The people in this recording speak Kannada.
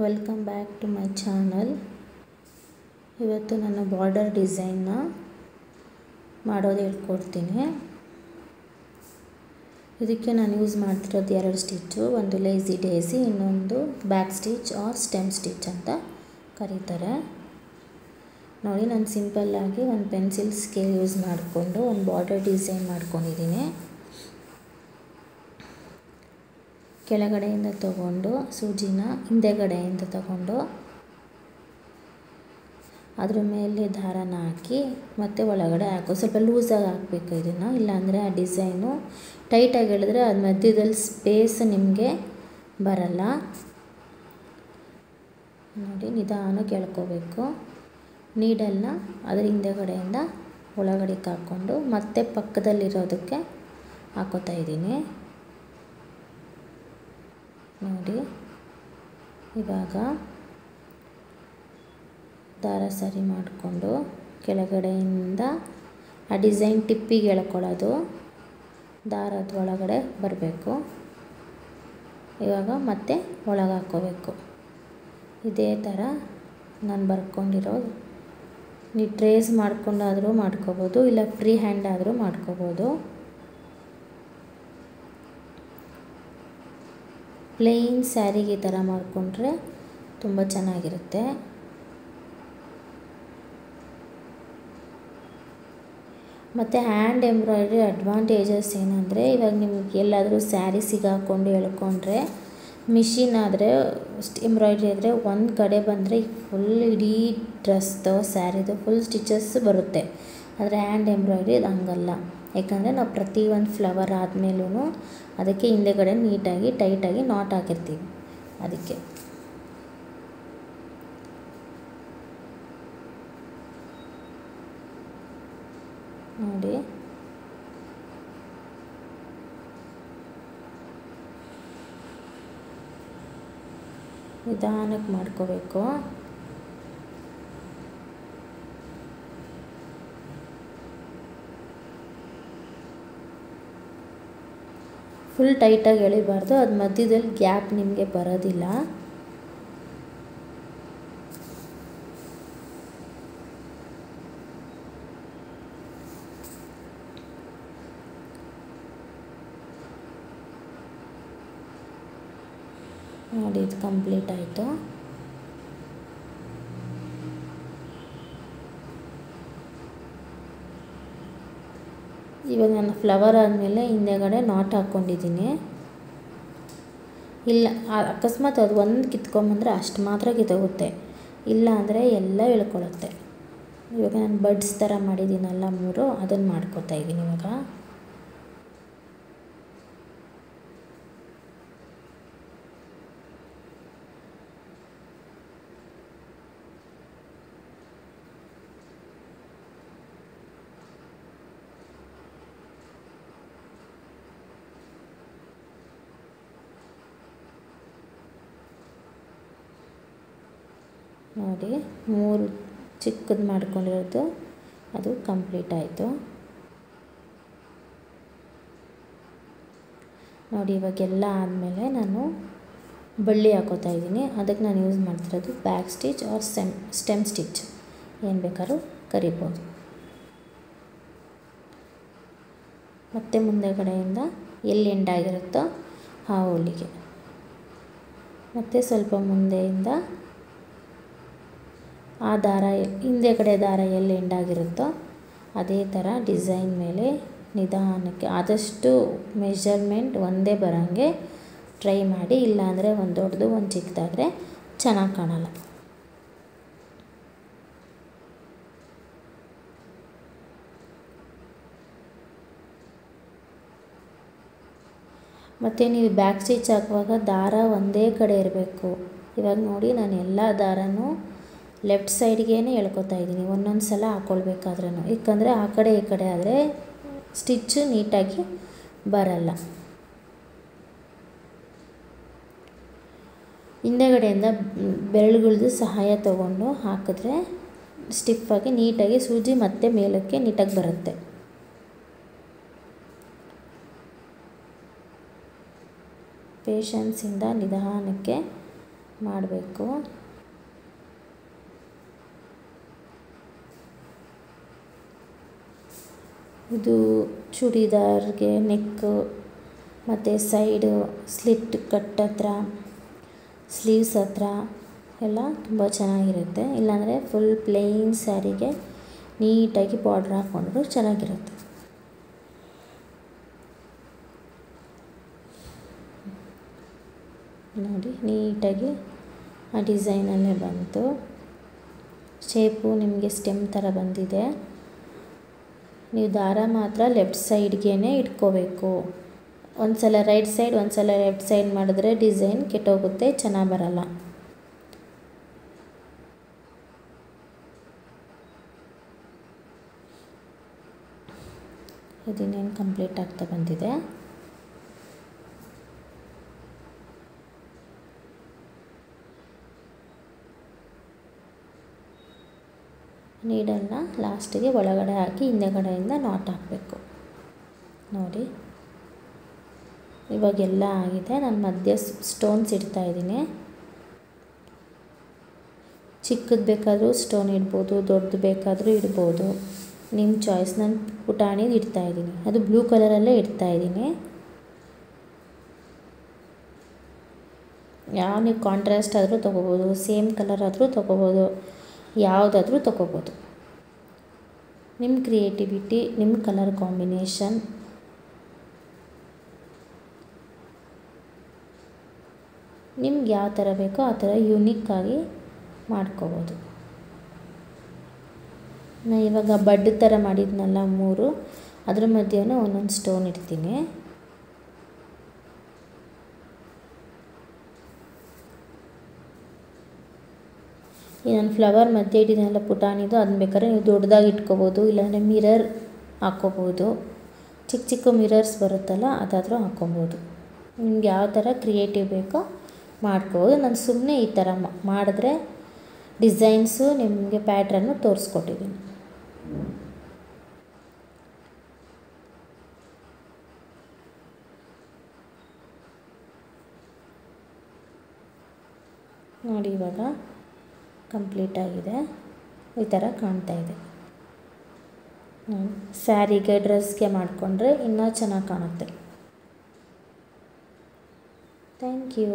Welcome back to my channel. ಇವತ್ತು ನಾನು ಬಾರ್ಡರ್ ಡಿಸೈನ್ನ ಮಾಡೋದು ಹೇಳ್ಕೊಡ್ತೀನಿ. ಇದಕ್ಕೆ ನಾನು ಯೂಸ್ ಮಾಡ್ತಿರೋದು 2 ಸ್ಟಿಚ್ಚು, ಒಂದು ಲೇಸಿ ಡೇಸಿ, ಇನ್ನೊಂದು back stitch or stem stitch ಅಂತ ಕರೀತಾರೆ. ನೋಡಿ, ನಾನು ಸಿಂಪಲ್ಲಾಗಿ ಒಂದು ಪೆನ್ಸಿಲ್ ಸ್ಕೇಲ್ ಯೂಸ್ ಮಾಡಿಕೊಂಡು ಒಂದು ಬಾರ್ಡರ್ ಡಿಸೈನ್ ಮಾಡ್ಕೊಂಡಿದ್ದೀನಿ. ಕೆಳಗಡೆಯಿಂದ ತಗೊಂಡು ಸೂಜಿನ ಹಿಂದೆಗಡೆಯಿಂದ ತಗೊಂಡು ಅದ್ರ ಮೇಲೆ ದಾರನ ಹಾಕಿ ಮತ್ತು ಒಳಗಡೆ ಹಾಕೋ ಸ್ವಲ್ಪ ಲೂಸಾಗಿ ಹಾಕಬೇಕು ಇದನ್ನು, ಇಲ್ಲಾಂದರೆ ಆ ಡಿಸೈನು ಟೈಟಾಗಿ ಎಳೆದ್ರೆ ಅದು ಮಧ್ಯದಲ್ಲಿ ಸ್ಪೇಸ್ ನಿಮಗೆ ಬರಲ್ಲ. ನೋಡಿ, ನಿಧಾನಕ್ಕೆ ಎಳ್ಕೋಬೇಕು. ನೀಡಲ್ನ ಅದರ ಹಿಂದೆಗಡೆಯಿಂದ ಒಳಗಡೆಗೆ ಹಾಕ್ಕೊಂಡು ಮತ್ತೆ ಪಕ್ಕದಲ್ಲಿರೋದಕ್ಕೆ ಹಾಕೋತಾ ಇದ್ದೀನಿ. ನೋಡಿ, ಇವಾಗ ದಾರ ಸರಿ ಮಾಡಿಕೊಂಡು ಕೆಳಗಡೆಯಿಂದ ಆ ಡಿಸೈನ್ ಟಿಪ್ಪಿಗೆ ಎಳ್ಕೊಳ್ಳೋದು, ದಾರದ ಒಳಗಡೆ ಬರಬೇಕು. ಇವಾಗ ಮತ್ತೆ ಒಳಗೆ ಹಾಕ್ಕೋಬೇಕು. ಇದೇ ಥರ ನಾನು ಬರ್ಕೊಂಡಿರೋದು. ನೀವು ಟ್ರೇಸ್ ಮಾಡ್ಕೊಂಡಾದರೂ ಮಾಡ್ಕೋಬೋದು, ಇಲ್ಲ ಫ್ರೀ ಹ್ಯಾಂಡ್ ಆದರೂ ಮಾಡ್ಕೋಬೋದು. ಪ್ಲೇನ್ ಸ್ಯಾರಿಗೆ ಈ ಥರ ಮಾಡಿಕೊಂಡ್ರೆ ತುಂಬ ಚೆನ್ನಾಗಿರುತ್ತೆ. ಮತ್ತು ಹ್ಯಾಂಡ್ ಎಂಬ್ರಾಯ್ಡ್ರಿ ಅಡ್ವಾಂಟೇಜಸ್ ಏನಂದರೆ, ಇವಾಗ ನಿಮಗೆ ಎಲ್ಲಾದರೂ ಸ್ಯಾರಿ ಸಿಗಾಕೊಂಡು ಎಳ್ಕೊಂಡ್ರೆ, ಮಿಷಿನ್ ಆದರೆ ಎಂಬ್ರಾಯ್ಡ್ರಿ ಆದರೆ ಒಂದು ಕಡೆ ಬಂದರೆ ಫುಲ್ ಇಡೀ ಡ್ರೆಸ್ದು ಸ್ಯಾರಿದು ಫುಲ್ ಸ್ಟಿಚಸ್ ಬರುತ್ತೆ. ಆದರೆ ಹ್ಯಾಂಡ್ ಎಂಬ್ರಾಯ್ಡ್ರಿ ಅದು ಹಂಗಲ್ಲ. ಯಾಕಂದರೆ ನಾವು ಪ್ರತಿ ಒಂದು ಫ್ಲವರ್ ಆದಮೇಲೂ ಅದಕ್ಕೆ ಹಿಂದೆಗಡೆ ನೀಟಾಗಿ ಟೈಟಾಗಿ ನಾಟ್ ಹಾಕಿರ್ತೀವಿ. ಅದಕ್ಕೆ ನೋಡಿ, ನಿಧಾನಕ್ಕೆ ಮಾಡ್ಕೋಬೇಕು. ಫುಲ್ ಟೈಟಾಗಿ ಎಳಿಬಾರ್ದು, ಅದು ಮಧ್ಯದಲ್ಲಿ ಗ್ಯಾಪ್ ನಿಮಗೆ ಬರೋದಿಲ್ಲ. ನೋಡಿ, ಇದು ಕಂಪ್ಲೀಟ್ ಆಯಿತು. ಇವಾಗ ನಾನು ಫ್ಲವರ್ ಆದಮೇಲೆ ಹಿಂದೆಗಡೆ ನಾಟ್ ಹಾಕ್ಕೊಂಡಿದ್ದೀನಿ. ಇಲ್ಲ ಅಕಸ್ಮಾತ್ ಅದು ಒಂದು ಕಿತ್ಕೊಂಬಂದರೆ ಅಷ್ಟು ಮಾತ್ರ ಕಿತ್ತೋಗುತ್ತೆ, ಇಲ್ಲ ಅಂದರೆ ಎಲ್ಲ ಇಳ್ಕೊಳ್ಳುತ್ತೆ. ಇವಾಗ ನಾನು ಬಡ್ಸ್ ಥರ ಮಾಡಿದ್ದೀನಲ್ಲ 3, ಅದನ್ನು ಮಾಡ್ಕೋತಾ ಇದ್ದೀನಿ. ಇವಾಗ ನೋಡಿ, 3 ಚಿಕ್ಕದು ಮಾಡ್ಕೊಂಡಿರೋದು ಅದು ಕಂಪ್ಲೀಟ್ ಆಯಿತು. ನೋಡಿ, ಇವಾಗೆಲ್ಲ ಆದಮೇಲೆ ನಾನು ಬಳ್ಳಿ ಹಾಕೋತಾ ಇದ್ದೀನಿ. ಅದಕ್ಕೆ ನಾನು ಯೂಸ್ ಮಾಡ್ತಿರೋದು back stitch or stem stitch, ಏನು ಬೇಕಾದ್ರೂ ಕರಿಬೋದು. ಮತ್ತು ಮುಂದೆಗಡೆಯಿಂದ ಎಲ್ಲಿ ಎಂಡ್ ಆಗಿರುತ್ತೋ ಆ ಹೋಲಿಗೆ, ಮತ್ತು ಸ್ವಲ್ಪ ಮುಂದೆಯಿಂದ ಆ ದಾರ ಹಿಂದೆಗಡೆ ದಾರ ಎಲ್ಲಿ ಎಂಡಾಗಿರುತ್ತೋ ಅದೇ ಥರ ಡಿಸೈನ್ ಮೇಲೆ ನಿಧಾನಕ್ಕೆ ಆದಷ್ಟು ಮೆಷರ್ಮೆಂಟ್ ಒಂದೇ ಬರೋಂಗೆ ಟ್ರೈ ಮಾಡಿ. ಇಲ್ಲಾಂದರೆ ಒಂದು ದೊಡ್ಡದು ಒಂದು ಚಿಕ್ಕದಾದರೆ ಚೆನ್ನಾಗಿ ಕಾಣಲ್ಲ. ಮತ್ತು ನೀವು ಬ್ಯಾಕ್ ಸ್ಟಿಚ್ ಹಾಕುವಾಗ ದಾರ ಒಂದೇ ಕಡೆ ಇರಬೇಕು. ಇವಾಗ ನೋಡಿ, ನಾನು ಎಲ್ಲ ದಾರನೂ ಲೆಫ್ಟ್ ಸೈಡ್ಗೇ ಎಳ್ಕೊತಾ ಇದ್ದೀನಿ ಒಂದೊಂದು ಸಲ ಹಾಕ್ಕೊಳ್ಬೇಕಾದ್ರೂ. ಏಕೆಂದರೆ ಆ ಕಡೆ ಈ ಕಡೆ ಆದರೆ ಸ್ಟಿಚ್ಚು ನೀಟಾಗಿ ಬರಲ್ಲ. ಹಿಂದೆಗಡೆಯಿಂದ ಬೆರಳುಗಳದ್ದು ಸಹಾಯ ತಗೊಂಡು ಹಾಕಿದ್ರೆ ಸ್ಟಿಫಾಗಿ ನೀಟಾಗಿ ಸೂಜಿ ಮತ್ತೆ ಮೇಲಕ್ಕೆ ನೀಟಾಗಿ ಬರುತ್ತೆ. ಪೇಷನ್ಸಿಂದ ನಿಧಾನಕ್ಕೆ ಮಾಡಬೇಕು. ಇದು ಚೂಡಿದಾರ್ಗೆ ನೆಕ್ಕು ಮತ್ತು ಸೈಡು ಸ್ಲಿಟ್ ಕಟ್ ಹತ್ರ ಸ್ಲೀವ್ಸ್ ಹತ್ರ ಎಲ್ಲ ತುಂಬ ಚೆನ್ನಾಗಿರುತ್ತೆ. ಇಲ್ಲಾಂದರೆ ಫುಲ್ ಪ್ಲೇನ್ ಸ್ಯಾರಿಗೆ ನೀಟಾಗಿ ಬಾರ್ಡ್ರ್ ಹಾಕ್ಕೊಂಡ್ರು ಚೆನ್ನಾಗಿರುತ್ತೆ. ನೋಡಿ ನೀಟಾಗಿ ಆ ಡಿಸೈನಲ್ಲೇ ಬಂತು. ಶೇಪು ನಿಮಗೆ ಸ್ಟೆಮ್ ಥರ ಬಂದಿದೆ. ನೀವು ದಾರ ಮಾತ್ರ ಲೆಫ್ಟ್ ಸೈಡ್ಗೆ ಇಟ್ಕೋಬೇಕು. ಒಂದು ಸಲ ರೈಟ್ ಸೈಡ್ ಒಂದು ಸಲ ಲೆಫ್ಟ್ ಸೈಡ್ ಮಾಡಿದ್ರೆ ಡಿಸೈನ್ ಕೆಟ್ಟೋಗುತ್ತೆ, ಚೆನ್ನಾಗಿ ಬರಲ್ಲ. ಇದನ್ನೇನು ಕಂಪ್ಲೀಟ್ ಆಗ್ತಾ ಬಂದಿದೆ. ನೀಡನ್ನು ಲಾಸ್ಟಿಗೆ ಒಳಗಡೆ ಹಾಕಿ ಹಿಂದೆಗಡೆಯಿಂದ ನಾಟ್ ಹಾಕಬೇಕು. ನೋಡಿ ಇವಾಗೆಲ್ಲ ಆಗಿದೆ. ನಾನು ಮಧ್ಯೆ ಸ್ಟೋನ್ಸ್ ಇಡ್ತಾಯಿದ್ದೀನಿ. ಚಿಕ್ಕದು ಬೇಕಾದರೂ ಸ್ಟೋನ್ ಇಡ್ಬೋದು, ದೊಡ್ಡದು ಬೇಕಾದರೂ ಇಡ್ಬೋದು, ನಿಮ್ಮ ಚಾಯ್ಸ್. ನಾನು ಪುಟಾಣಿದು ಇಡ್ತಾಯಿದ್ದೀನಿ, ಅದು ಬ್ಲೂ ಕಲರಲ್ಲೇ ಇಡ್ತಾಯಿದ್ದೀನಿ. ಯಾವ ನೀವು ಕಾಂಟ್ರಾಸ್ಟ್ ಆದರೂ ತೊಗೋಬೋದು, ಸೇಮ್ ಕಲರ್ ಆದರೂ ತೊಗೋಬೋದು, ಯಾವುದಾದ್ರೂ ತೊಗೋಬೋದು. ನಿಮ್ಮ ಕ್ರಿಯೇಟಿವಿಟಿ, ನಿಮ್ಮ ಕಲರ್ ಕಾಂಬಿನೇಷನ್. ನಿಮ್ಗೆ ಯಾವ ಥರ ಬೇಕೋ ಆ ಥರ ಯೂನಿಕ್ಕಾಗಿ ಮಾಡ್ಕೋಬೋದು. ನಾನು ಇವಾಗ ಬಡ್ ಥರ ಮಾಡಿದ್ನಲ್ಲ 3, ಅದ್ರ ಮಧ್ಯೆ ಒಂದೊಂದು ಸ್ಟೋನ್ ಇಡ್ತೀನಿ. ಈ ನಾನು ಫ್ಲವರ್ ಮಧ್ಯೆ ಇಟ್ಟಿದ್ದೀನಲ್ಲ ಪುಟಾಣಿದು, ಅದನ್ನ ಬೇಕಾದ್ರೆ ನೀವು ದೊಡ್ಡದಾಗಿ ಇಟ್ಕೋಬೋದು, ಇಲ್ಲಾಂದರೆ ಮಿರರ್ ಹಾಕ್ಕೋಬೋದು. ಚಿಕ್ಕ ಚಿಕ್ಕ ಮಿರರ್ಸ್ ಬರುತ್ತಲ್ಲ ಅದಾದರೂ ಹಾಕ್ಕೊಬೋದು. ನಿಮ್ಗೆ ಯಾವ ಥರ ಕ್ರಿಯೇಟಿವ್ ಬೇಕೋ ಮಾಡ್ಕೋಬೋದು. ನಾನು ಸುಮ್ಮನೆ ಈ ಥರ ಮಾಡಿದ್ರೆ ಡಿಸೈನ್ಸು ನಿಮಗೆ ಪ್ಯಾಟ್ರನ್ನು ತೋರಿಸ್ಕೊಟ್ಟಿದ್ದೀನಿ. ನೋಡಿ ಇವಾಗ ಕಂಪ್ಲೀಟಾಗಿದೆ. ಈ ಥರ ಕಾಣ್ತಾ ಇದೆ. ಸ್ಯಾರಿಗೆ ಡ್ರೆಸ್ಗೆ ಮಾಡಿಕೊಂಡ್ರೆ ಇನ್ನೂ ಚೆನ್ನಾಗಿ ಕಾಣುತ್ತೆ. Thank you.